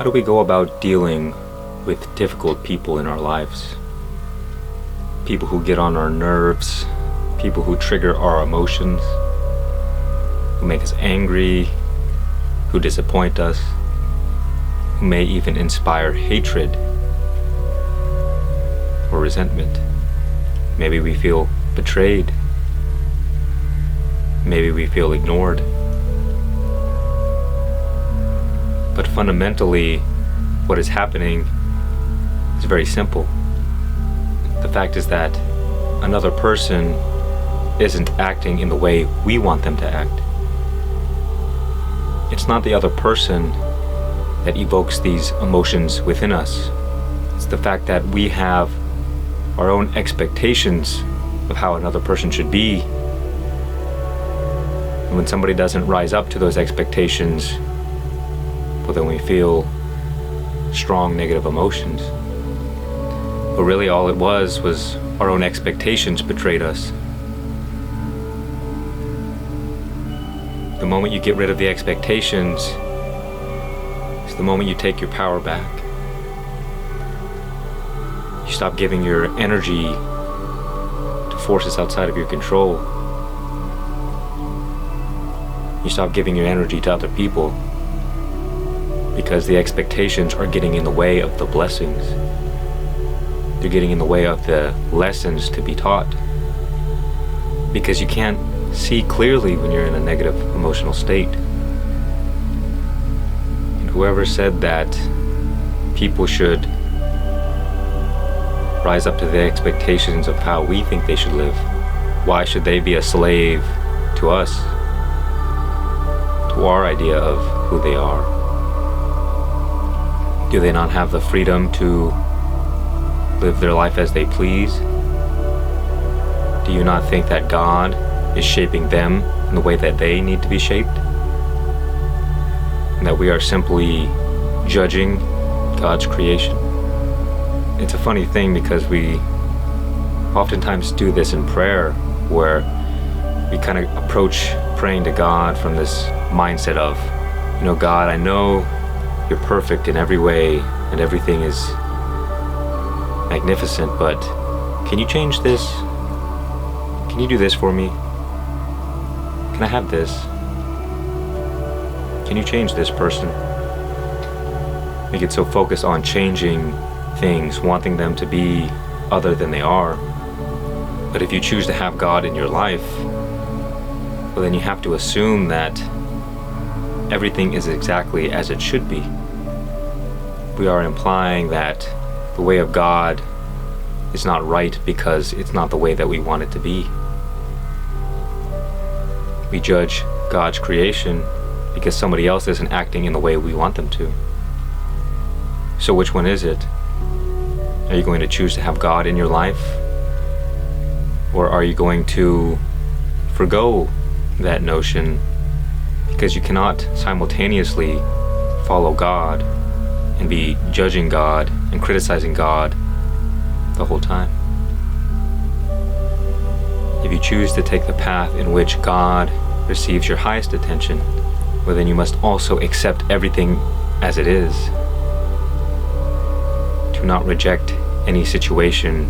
do we go about dealing with difficult people in our lives? People who get on our nerves, people who trigger our emotions, who make us angry, who disappoint us, who may even inspire hatred or resentment. Maybe we feel betrayed. Maybe we feel ignored. But fundamentally, what is happening is very simple. The fact is that another person isn't acting in the way we want them to act. It's not the other person that evokes these emotions within us. It's the fact that we have our own expectations of how another person should be. And when somebody doesn't rise up to those expectations, well, then we feel strong negative emotions. But really all it was our own expectations betrayed us. The moment you get rid of the expectations is the moment you take your power back. You stop giving your energy to forces outside of your control. You stop giving your energy to other people because the expectations are getting in the way of the blessings. They're getting in the way of the lessons to be taught. Because you can't see clearly when you're in a negative emotional state. And whoever said that people should rise up to the expectations of how we think they should live, why should they be a slave to us, to our idea of who they are? Do they not have the freedom to live their life as they please? Do you not think that God is shaping them in the way that they need to be shaped? And that we are simply judging God's creation? It's a funny thing because we oftentimes do this in prayer, where we kind of approach praying to God from this mindset of, God, I know you're perfect in every way and everything is magnificent, but can you change this? Can you do this for me? Can I have this? Can you change this person? We get so focused on changing things, wanting them to be other than they are. But if you choose to have God in your life, well, then you have to assume that everything is exactly as it should be. We are implying that the way of God is not right because it's not the way that we want it to be. We judge God's creation because somebody else isn't acting in the way we want them to. So which one is it? Are you going to choose to have God in your life? Or are you going to forgo that notion because you cannot simultaneously follow God and be judging God and criticizing God the whole time? If you choose to take the path in which God receives your highest attention, well, then you must also accept everything as it is. To not reject any situation,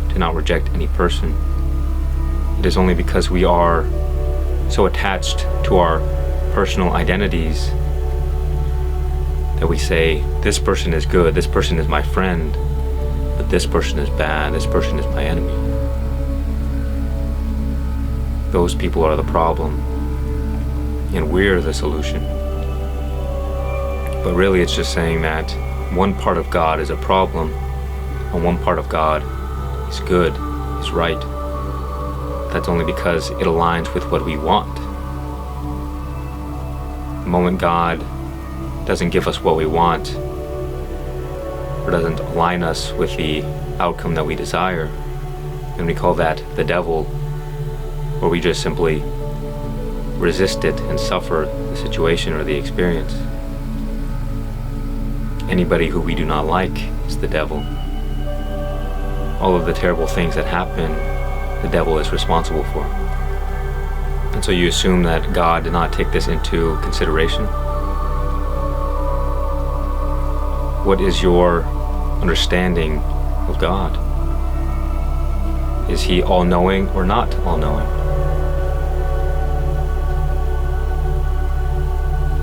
to not reject any person. It is only because we are so attached to our personal identities that we say, this person is good, this person is my friend, but this person is bad, this person is my enemy. Those people are the problem, and we're the solution. But really it's just saying that one part of God is a problem, and one part of God is good, is right. That's only because it aligns with what we want. The moment God doesn't give us what we want, or doesn't align us with the outcome that we desire, then we call that the devil, or we just simply resist it and suffer the situation or the experience. Anybody who we do not like is the devil. All of the terrible things that happen, the devil is responsible for. And so you assume that God did not take this into consideration. What is your understanding of God? Is he all-knowing or not all-knowing?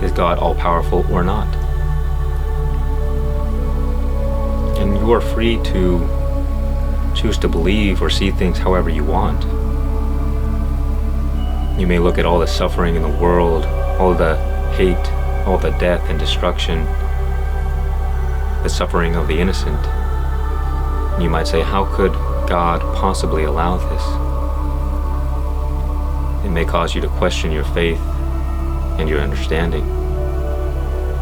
Is God all-powerful or not? And you are free to choose to believe or see things however you want. You may look at all the suffering in the world, all the hate, all the death and destruction, the suffering of the innocent. And you might say, how could God possibly allow this? It may cause you to question your faith and your understanding,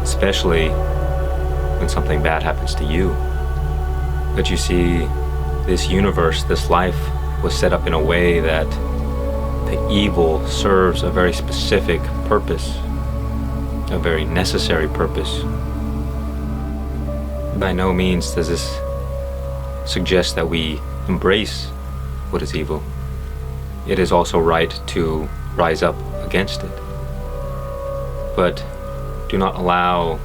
especially when something bad happens to you. But you see, this universe, this life, was set up in a way that the evil serves a very specific purpose, a very necessary purpose. By no means does this suggest that we embrace what is evil. It is also right to rise up against it. But do not allow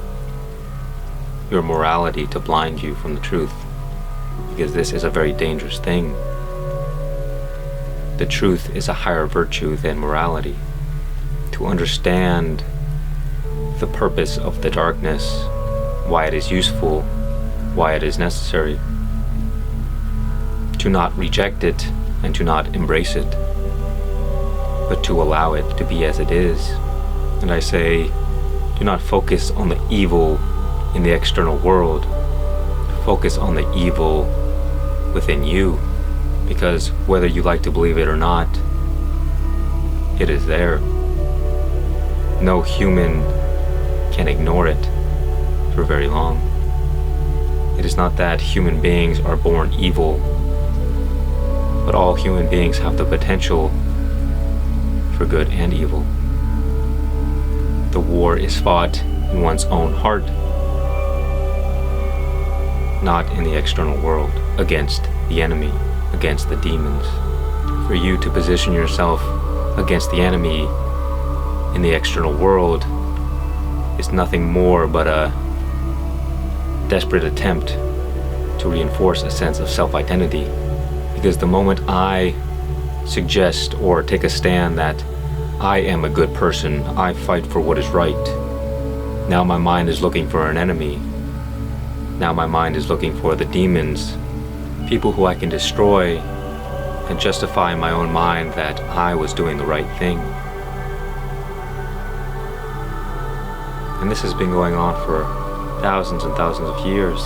your morality to blind you from the truth, because this is a very dangerous thing. The truth is a higher virtue than morality. To understand the purpose of the darkness, why it is useful, why it is necessary. To not reject it and to not embrace it, but to allow it to be as it is. And I say, do not focus on the evil in the external world. Focus on the evil within you, because whether you like to believe it or not, it is there. No human can ignore it for very long. It is not that human beings are born evil, but all human beings have the potential for good and evil. The war is fought in one's own heart, not in the external world, against the enemy, against the demons. For you to position yourself against the enemy in the external world is nothing more but a desperate attempt to reinforce a sense of self-identity. Because the moment I suggest or take a stand that I am a good person, I fight for what is right, now my mind is looking for an enemy. Now my mind is looking for the demons, people who I can destroy and justify in my own mind that I was doing the right thing. And this has been going on for thousands and thousands of years.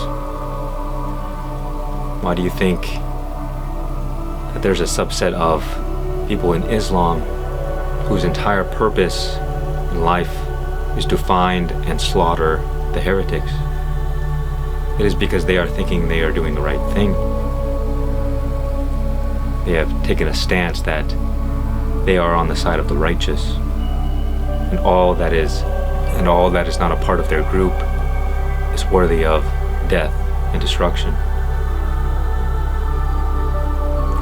Why do you think that there's a subset of people in Islam whose entire purpose in life is to find and slaughter the heretics? It is because they are thinking they are doing the right thing. They have taken a stance that they are on the side of the righteous, and all that is not a part of their group is worthy of death and destruction.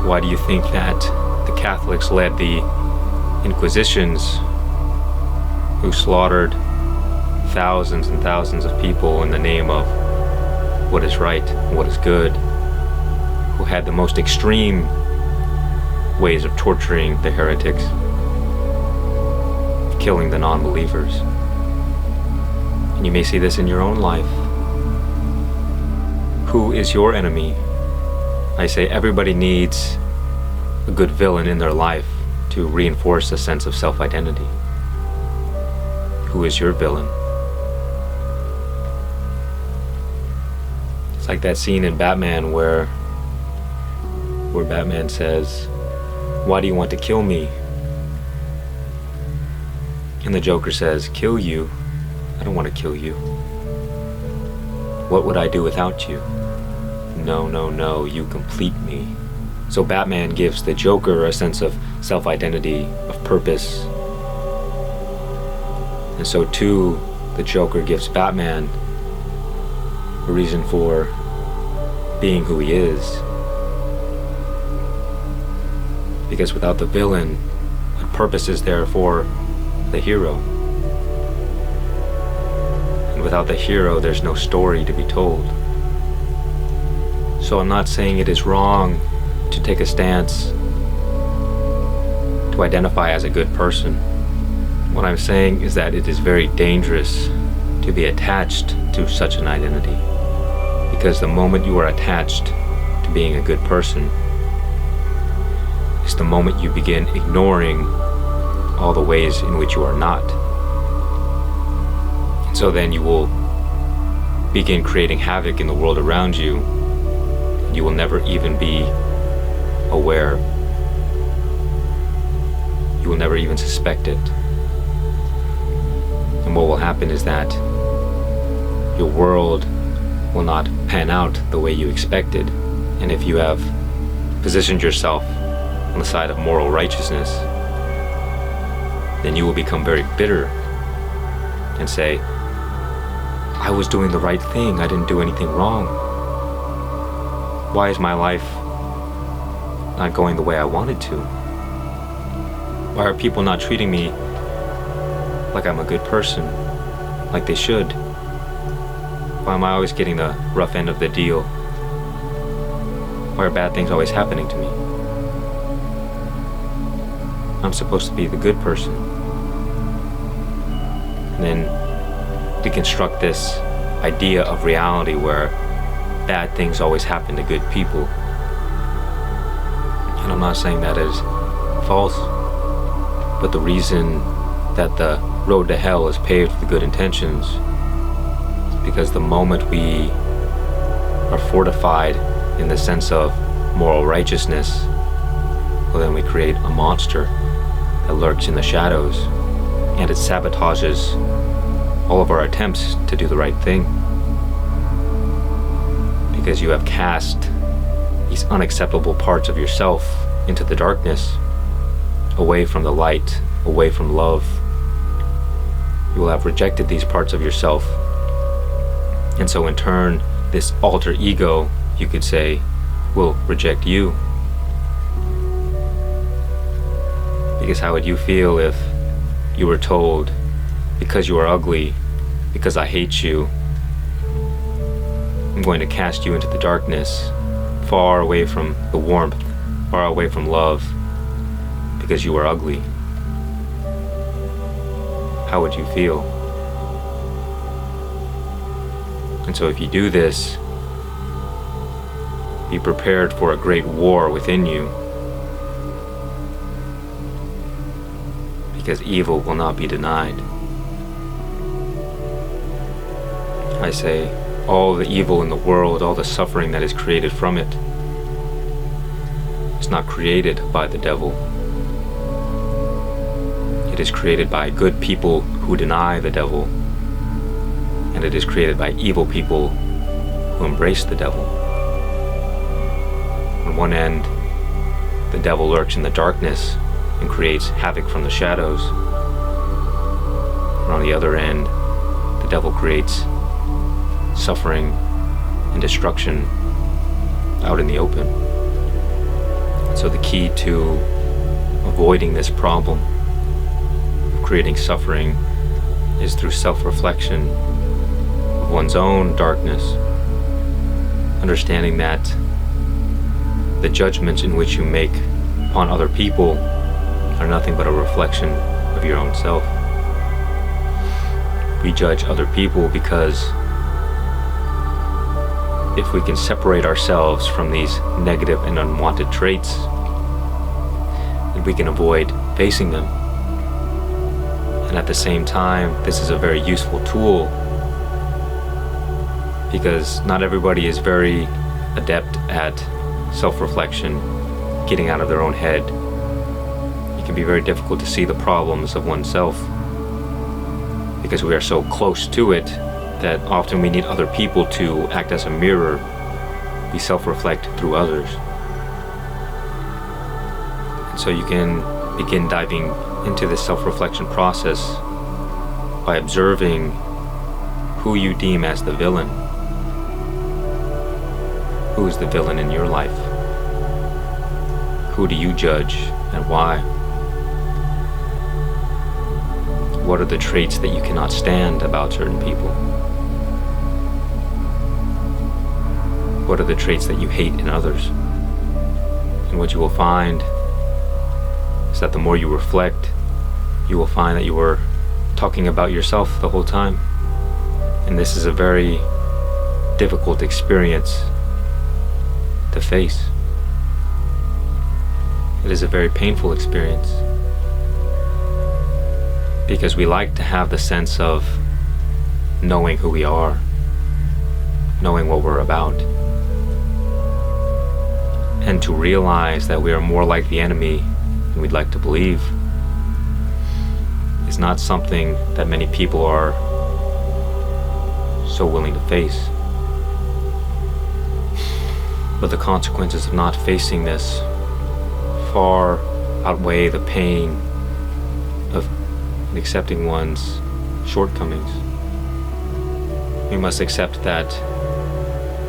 Why do you think that the Catholics led the Inquisitions, who slaughtered thousands and thousands of people in the name of what is right and what is good, who had the most extreme ways of torturing the heretics, killing the non-believers? And you may see this in your own life. Who is your enemy? I say everybody needs a good villain in their life to reinforce a sense of self-identity. Who is your villain? It's like that scene in Batman where Batman says, "Why do you want to kill me?" And the Joker says, "Kill you? I don't want to kill you. What would I do without you? No, no, no, you complete me." So Batman gives the Joker a sense of self-identity, of purpose. And so too, the Joker gives Batman a reason for being who he is. Because without the villain, what purpose is there for the hero? And And without the hero, there's no story to be told. So I'm not saying it is wrong to take a stance to identify as a good person. What I'm saying is that it is very dangerous to be attached to such an identity. Because the moment you are attached to being a good person is the moment you begin ignoring all the ways in which you are not. And so then you will begin creating havoc in the world around you. You will never even be aware. You will never even suspect it. And what will happen is that your world will not pan out the way you expected. And if you have positioned yourself on the side of moral righteousness, then you will become very bitter and say, I was doing the right thing. I didn't do anything wrong. Why is my life not going the way I wanted to? Why are people not treating me like I'm a good person, like they should? Why am I always getting the rough end of the deal? Why are bad things always happening to me? I'm supposed to be the good person. And then deconstruct this idea of reality where bad things always happen to good people. And I'm not saying that is false, but the reason that the road to hell is paved with good intentions is because the moment we are fortified in the sense of moral righteousness, well, then we create a monster that lurks in the shadows, and it sabotages all of our attempts to do the right thing. Because you have cast these unacceptable parts of yourself into the darkness, away from the light, away from love. You will have rejected these parts of yourself. And so in turn, this alter ego, you could say, will reject you. Because how would you feel if you were told, because you are ugly, because I hate you, I'm going to cast you into the darkness, far away from the warmth, far away from love, because you are ugly? How would you feel? And so if you do this, be prepared for a great war within you, because evil will not be denied. I say, all the evil in the world, all the suffering that is created from it, is not created by the devil. It is created by good people who deny the devil, and it is created by evil people who embrace the devil. On one end, the devil lurks in the darkness and creates havoc from the shadows. And on the other end, the devil creates suffering and destruction out in the open. So the key to avoiding this problem of creating suffering is through self-reflection of one's own darkness, understanding that the judgments in which you make upon other people are nothing but a reflection of your own self. We judge other people because if we can separate ourselves from these negative and unwanted traits, then we can avoid facing them. And at the same time, this is a very useful tool because not everybody is very adept at self-reflection, getting out of their own head. It can be very difficult to see the problems of oneself because we are so close to it that often we need other people to act as a mirror. We self-reflect through others. And so you can begin diving into this self-reflection process by observing who you deem as the villain. Who is the villain in your life? Who do you judge and why? What are the traits that you cannot stand about certain people? What are the traits that you hate in others? And what you will find is that the more you reflect, you will find that you were talking about yourself the whole time. And this is a very difficult experience to face. It is a very painful experience because we like to have the sense of knowing who we are, knowing what we're about, and to realize that we are more like the enemy than we'd like to believe is not something that many people are so willing to face. But the consequences of not facing this far outweigh the pain of accepting one's shortcomings. We must accept that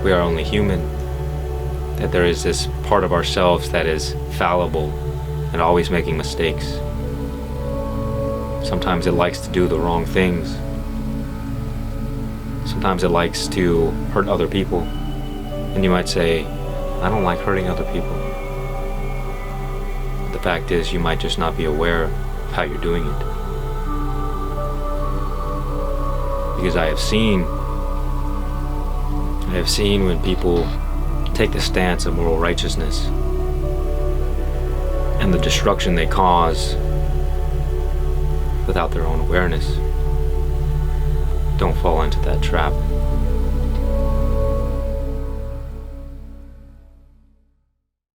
we are only human, that there is this part of ourselves that is fallible and always making mistakes. Sometimes it likes to do the wrong things. Sometimes it likes to hurt other people. And you might say, I don't like hurting other people. But the fact is, you might just not be aware of how you're doing it. Because I have seen when people take the stance of moral righteousness and the destruction they cause without their own awareness. Don't fall into that trap.